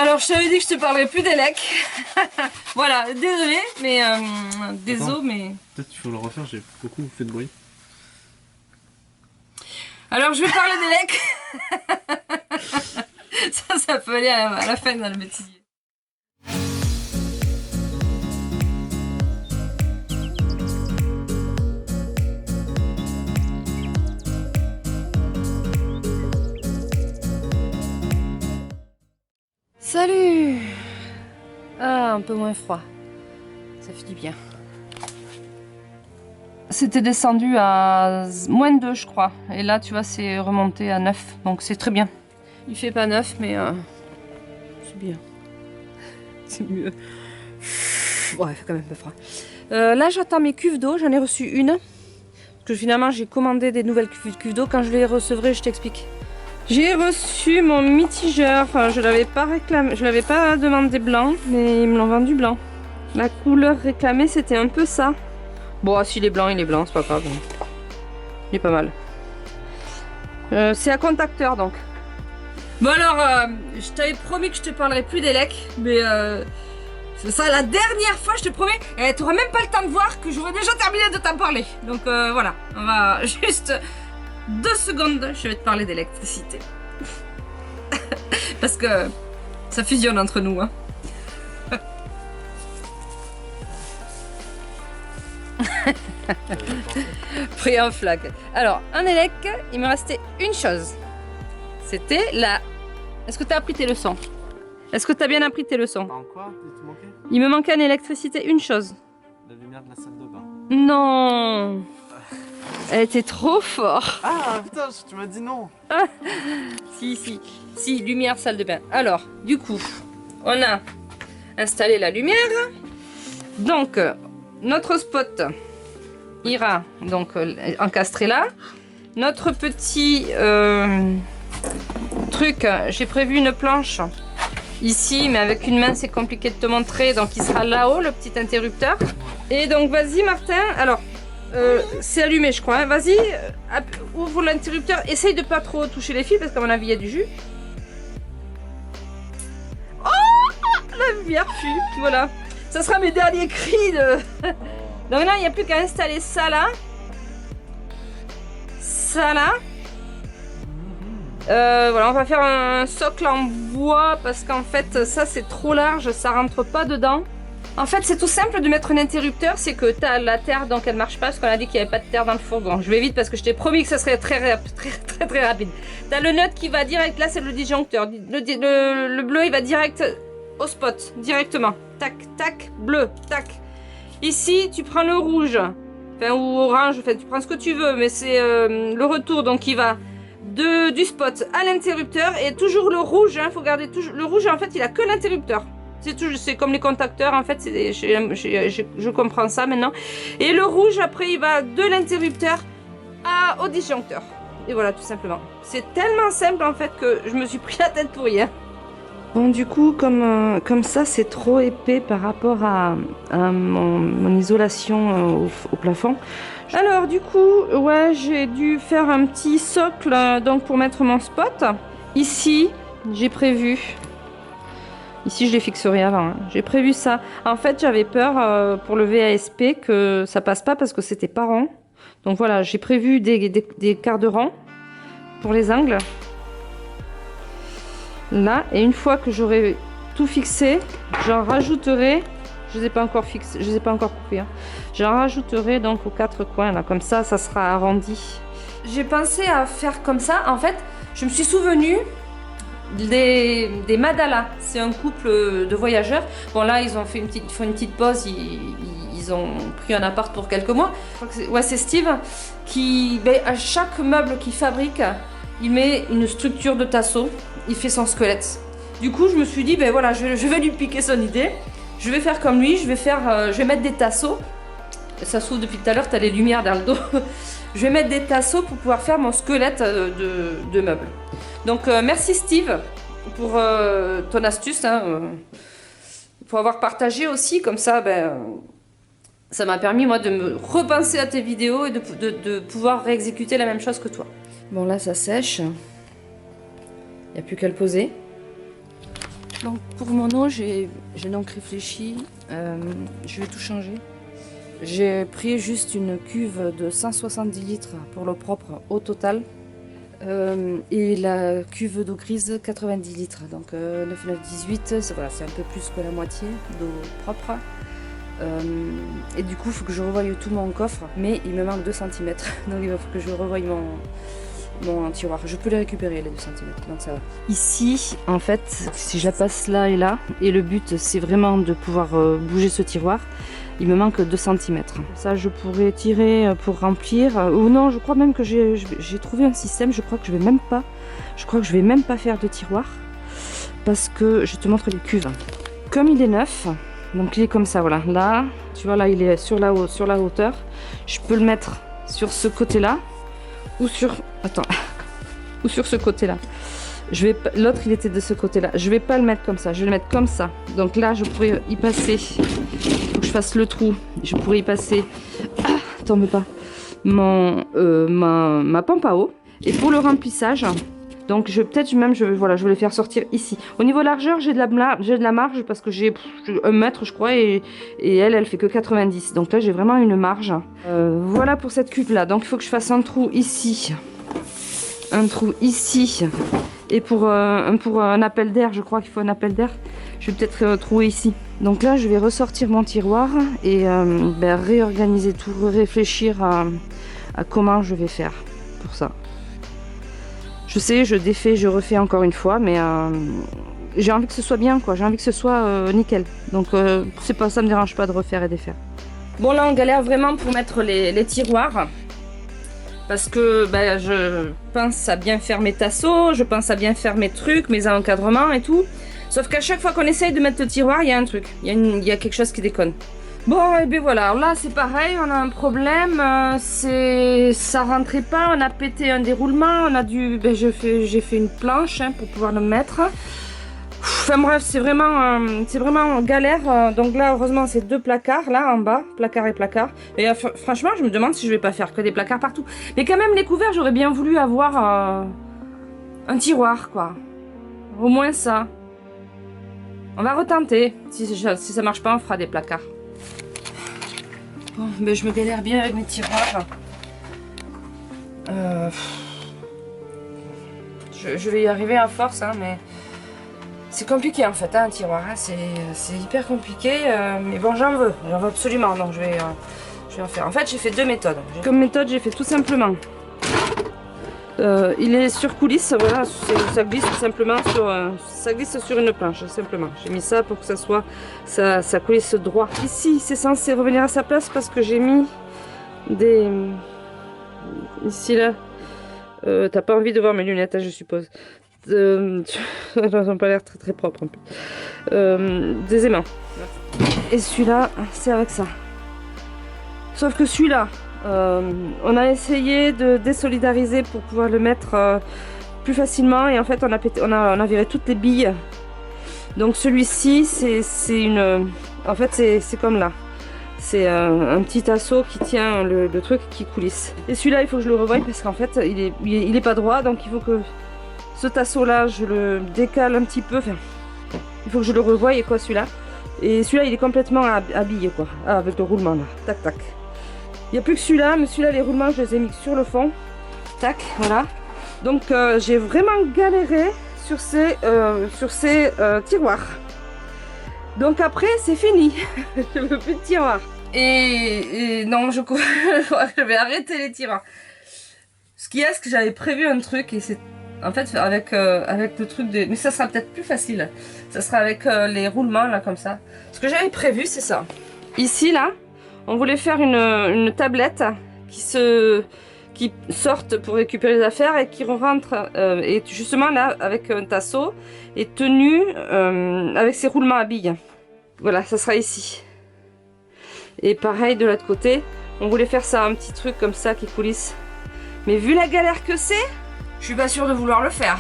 Alors, je t'avais dit que je te parlerais plus d'Elec. Voilà, désolé, mais désolé, mais... Peut-être qu'il faut le refaire, j'ai beaucoup fait de bruit. Alors, je vais parler d'Elec. Ça peut aller à la fin dans le bêtisier. Salut! Ah, un peu moins froid. Ça fait du bien. C'était descendu à -2, je crois. Et là, tu vois, c'est remonté à 9. Donc, c'est très bien. Il fait pas 9, mais c'est bien. C'est mieux. Ouais, il fait quand même un peu froid. Là, j'attends mes cuves d'eau. J'en ai reçu une. Parce que finalement, j'ai commandé des nouvelles cuves d'eau. Quand je les recevrai, je t'explique. J'ai reçu mon mitigeur. Enfin, je l'avais pas réclamé, je l'avais pas demandé blanc, mais ils me l'ont vendu blanc. La couleur réclamée, c'était un peu ça. Bon, s'il est blanc, c'est pas grave. Il est pas mal. C'est à contacteur donc. Bon alors, je t'avais promis que je te parlerais plus d'Elec, mais c'est ça la dernière fois, je te promets. T'auras même pas le temps de voir que j'aurais déjà terminé de t'en parler. Donc voilà, on va juste 2 secondes, je vais te parler d'électricité. Parce que ça fusionne entre nous, hein. Pris en flag. Alors, en Elec, il me restait une chose. C'était la... Est-ce que tu as appris tes leçons? Est-ce que tu as bien appris tes leçons? En quoi? Il te manquait? Il me manquait en électricité une chose. La lumière de la salle de bain. Non. Elle était trop fort. Ah putain, tu m'as dit non. Si, lumière, salle de bain. Alors, du coup, on a installé la lumière. Donc, notre spot ira donc encastré là. Notre petit truc, j'ai prévu une planche ici, mais avec une main c'est compliqué de te montrer, donc il sera là-haut, le petit interrupteur. Et donc vas-y Martin, alors c'est allumé je crois, hein. Vas-y, ouvre l'interrupteur, essaye de pas trop toucher les fils parce qu'à mon avis il y a du jus. Oh, la lumière fuit, voilà. Ça sera mes derniers cris de... Donc là il n'y a plus qu'à installer ça là. Ça là. Voilà, on va faire un socle en bois parce qu'en fait ça c'est trop large, ça rentre pas dedans. En fait c'est tout simple de mettre un interrupteur, c'est que tu as la terre donc elle marche pas parce qu'on a dit qu'il n'y avait pas de terre dans le fourgon. Je vais vite parce que je t'ai promis que ça serait très rapide. Tu as le nœud qui va direct, là c'est le disjoncteur. Le bleu il va direct au spot, directement. Tac, tac, bleu, tac. Ici tu prends le rouge, enfin ou orange, enfin tu prends ce que tu veux, mais c'est le retour donc il va du spot à l'interrupteur et toujours le rouge, hein, faut garder toujours le rouge en fait il a que l'interrupteur. C'est comme les contacteurs en fait, je comprends ça maintenant. Et le rouge après il va de l'interrupteur au disjoncteur. Et voilà tout simplement. C'est tellement simple en fait que je me suis pris la tête pour rien. Bon du coup comme ça c'est trop épais par rapport à mon isolation au plafond. Alors du coup ouais j'ai dû faire un petit socle donc pour mettre mon spot. Ici j'ai prévu, ici je les fixerai avant, hein. J'ai prévu ça. En fait j'avais peur pour le VASP que ça passe pas parce que c'était pas rond. Donc voilà j'ai prévu des quarts de rond pour les angles. Là et une fois que j'aurai tout fixé, j'en rajouterai, je les ai pas encore fixés, je les ai pas encore coupés, hein. J'en rajouterai donc aux 4 coins là, comme ça sera arrondi. J'ai pensé à faire comme ça, en fait je me suis souvenu des Madala, c'est un couple de voyageurs. Bon là ils ont fait une petite pause, ils ont pris un appart pour quelques mois. Ouais c'est Steve qui, à chaque meuble qu'il fabrique, il met une structure de tasseau, il fait son squelette. Du coup, je me suis dit, ben voilà, je vais lui piquer son idée. Je vais faire comme lui, je vais mettre des tasseaux. Ça s'ouvre depuis tout à l'heure, tu as les lumières dans le dos. Je vais mettre des tasseaux pour pouvoir faire mon squelette de meuble. Donc, merci Steve pour ton astuce, hein, pour avoir partagé aussi, comme ça, ça m'a permis moi de me repenser à tes vidéos et de pouvoir réexécuter la même chose que toi. Bon là ça sèche, il n'y a plus qu'à le poser. Donc pour mon eau, j'ai donc réfléchi, je vais tout changer. J'ai pris juste une cuve de 170 litres pour l'eau propre au total. Et la cuve d'eau grise 90 litres. Donc 9, 9, 18, c'est voilà, un peu plus que la moitié d'eau propre. Et du coup, il faut que je revoie tout mon coffre. Mais il me manque 2 cm. Donc il faut que je revoie mon tiroir. Je peux les récupérer les 2 cm, donc ça va. Ici, en fait, si je la passe là et là, et le but c'est vraiment de pouvoir bouger ce tiroir, il me manque 2 cm. Ça, je pourrais tirer pour remplir. Ou non, je crois même que j'ai trouvé un système. Je crois que je vais même pas faire de tiroir. Parce que je te montre les cuves. Comme il est neuf, donc il est comme ça, voilà. Là, tu vois, là, il est sur la hauteur. Je peux le mettre sur ce côté-là. Ou sur... Attends. Ou sur ce côté-là. L'autre, il était de ce côté-là. Je vais pas le mettre comme ça. Je vais le mettre comme ça. Donc là, je pourrais y passer. Faut que je fasse le trou. Je pourrais y passer... Ah, tombe pas. Ma pompe à eau. Et pour le remplissage... Donc peut-être même, je vais les faire sortir ici. Au niveau largeur, j'ai de la marge parce que j'ai 1 mètre, je crois, et elle fait que 90. Donc là, j'ai vraiment une marge. Voilà pour cette cuve-là. Donc il faut que je fasse un trou ici. Un trou ici. Et pour un appel d'air, je crois qu'il faut un appel d'air. Je vais peut-être trouver ici. Donc là, je vais ressortir mon tiroir et réorganiser tout, réfléchir à comment je vais faire pour ça. Je sais, je défais, je refais encore une fois, mais j'ai envie que ce soit bien, quoi. J'ai envie que ce soit nickel. Donc c'est pas, ça me dérange pas de refaire et défaire. Bon, là on galère vraiment pour mettre les tiroirs. Parce que je pense à bien faire mes tasseaux, je pense à bien faire mes trucs, mes encadrements et tout. Sauf qu'à chaque fois qu'on essaye de mettre le tiroir, il y a un truc. Il y a quelque chose qui déconne. Bon, et bien voilà, là c'est pareil, on a un problème, ça rentrait pas, on a pété un déroulement, on a dû, j'ai fait une planche pour pouvoir le mettre. Enfin bref, c'est vraiment galère. Donc là, heureusement, c'est 2 placards, là en bas, placard et placard. Et franchement, je me demande si je vais pas faire que des placards partout. Mais quand même, les couverts, j'aurais bien voulu avoir un tiroir, quoi. Au moins ça. On va retenter. Si ça marche pas, on fera des placards. Bon, je me galère bien avec mes tiroirs. Je vais y arriver à force, hein, mais c'est compliqué en fait, hein, un tiroir. Hein, c'est hyper compliqué, mais bon, j'en veux absolument. Donc je vais en faire. En fait, j'ai fait 2 méthodes. Comme méthode, j'ai fait tout simplement. Il est sur coulisse, voilà, ça glisse simplement ça glisse sur une planche, simplement. J'ai mis ça pour que ça coulisse droit. Ici, c'est censé revenir à sa place parce que j'ai mis des... Ici, là, t'as pas envie de voir mes lunettes, hein, je suppose. Elles n'ont pas l'air très très propres en plus. Des aimants. Et celui-là, c'est avec ça. Sauf que celui-là, on a essayé de désolidariser pour pouvoir le mettre plus facilement et en fait on a viré toutes les billes. Donc celui-ci c'est une... En fait c'est comme là. C'est un petit tasseau qui tient le truc qui coulisse. Et celui-là il faut que je le revoie parce qu'en fait il est pas droit, donc il faut que ce tasseau là je le décale un petit peu. Enfin, il faut que je le revoie et quoi celui-là. Et celui-là il est complètement habillé quoi. Ah, avec le roulement là. Tac tac. Il n'y a plus que celui-là, mais celui-là, les roulements, je les ai mis sur le fond. Tac, voilà. Donc, j'ai vraiment galéré sur ces tiroirs. Donc après, c'est fini. Je veux plus de tiroirs. Et non, je vais arrêter les tiroirs. Ce qu'il y a, c'est que j'avais prévu un truc et c'est... En fait, avec le truc de... Mais ça sera peut-être plus facile. Ça sera avec les roulements, là, comme ça. Ce que j'avais prévu, c'est ça. Ici, là. On voulait faire une tablette qui sorte pour récupérer les affaires et qui rentre et justement là avec un tasseau et tenu avec ses roulements à billes. Voilà, ça sera ici. Et pareil de l'autre côté, on voulait faire ça, un petit truc comme ça qui coulisse. Mais vu la galère que c'est, je suis pas sûre de vouloir le faire.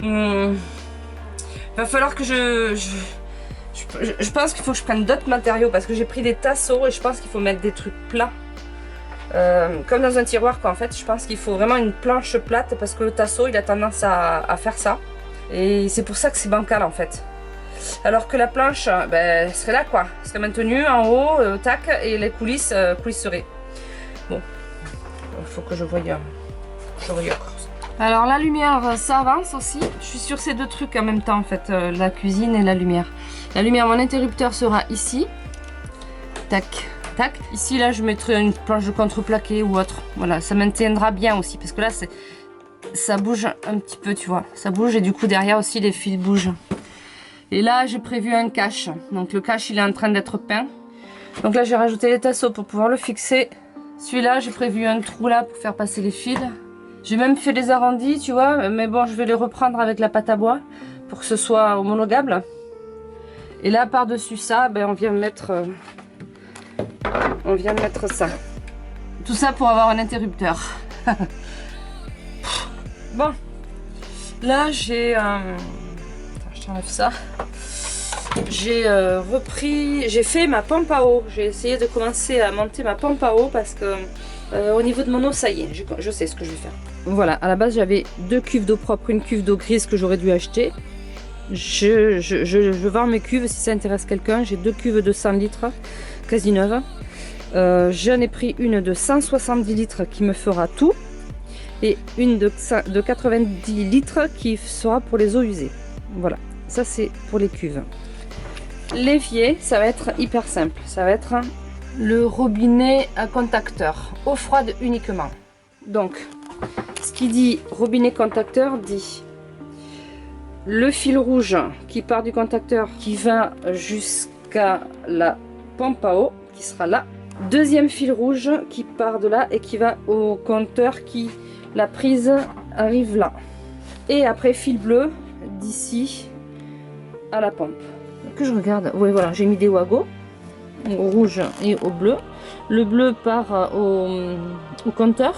Va falloir que je pense qu'il faut que je prenne d'autres matériaux parce que j'ai pris des tasseaux et je pense qu'il faut mettre des trucs plats. Comme dans un tiroir quoi en fait, je pense qu'il faut vraiment une planche plate parce que le tasseau il a tendance à faire ça. Et c'est pour ça que c'est bancal en fait. Alors que la planche, ben, serait là quoi. Elle serait maintenue en haut, tac, et les coulisses coulisseraient. Bon, il faut que je voie encore. Alors la lumière, ça avance aussi. Je suis sur ces deux trucs en même temps en fait, la cuisine et la lumière. La lumière, mon interrupteur sera ici. Tac, tac. Ici là, je mettrai une planche de contreplaqué ou autre. Voilà, ça maintiendra bien aussi parce que là, ça bouge un petit peu, tu vois. Ça bouge et du coup derrière aussi les fils bougent. Et là, j'ai prévu un cache. Donc le cache, il est en train d'être peint. Donc là, j'ai rajouté les tasseaux pour pouvoir le fixer. Celui-là, j'ai prévu un trou là pour faire passer les fils. J'ai même fait des arrondis, tu vois, mais bon, je vais les reprendre avec la pâte à bois pour que ce soit homologable. Et là, par-dessus ça, ben, on vient mettre ça. Tout ça pour avoir un interrupteur. Bon, là, j'ai... je t'enlève ça. J'ai j'ai fait ma pompe à eau. J'ai essayé de commencer à monter ma pompe à eau parce que au niveau de mon eau, ça y est, je sais ce que je vais faire. Voilà, à la base j'avais 2 cuves d'eau propre, une cuve d'eau grise que j'aurais dû acheter. Je vends mes cuves si ça intéresse quelqu'un. J'ai 2 cuves de 100 litres, quasi neuves. J'en ai pris une de 170 litres qui me fera tout. Et une de 90 litres qui sera pour les eaux usées. Voilà, ça c'est pour les cuves. L'évier, ça va être hyper simple. Ça va être le robinet à contacteur, eau froide uniquement. Donc, ce qui dit robinet contacteur dit le fil rouge qui part du contacteur qui va jusqu'à la pompe à eau qui sera là. Deuxième fil rouge qui part de là et qui va au compteur qui, la prise arrive là. Et après fil bleu d'ici à la pompe. Que je regarde, oui voilà, j'ai mis des wagos au rouge et au bleu. Le bleu part au compteur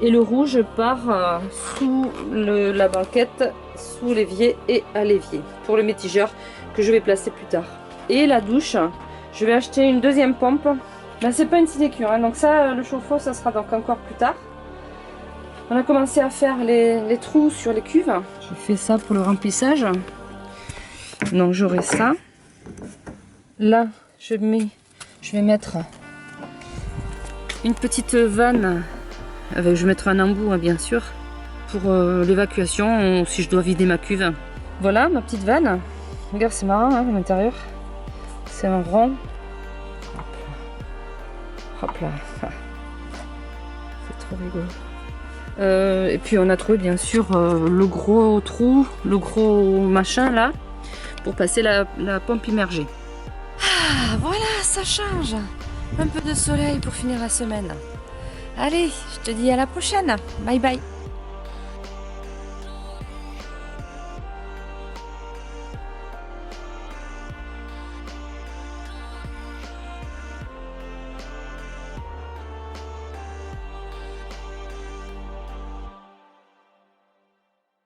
et le rouge part sous la banquette, sous l'évier et à l'évier pour le métigeur que je vais placer plus tard. Et la douche, je vais acheter une deuxième pompe. Là c'est pas une sinécure, hein, donc ça le chauffe-eau ça sera donc encore plus tard. On a commencé à faire les trous sur les cuves. Je fais ça pour le remplissage. Donc j'aurai ça. Là, je vais mettre une petite vanne. Je vais mettre un embout, hein, bien sûr, pour l'évacuation, si je dois vider ma cuve. Voilà ma petite vanne. Regarde, c'est marrant hein, à l'intérieur. C'est un rond. Hop là. C'est trop rigolo. Et puis on a trouvé bien sûr le gros trou, le gros machin là, pour passer la pompe immergée. Ah, voilà, ça change. Un peu de soleil pour finir la semaine. Allez, je te dis à la prochaine. Bye bye.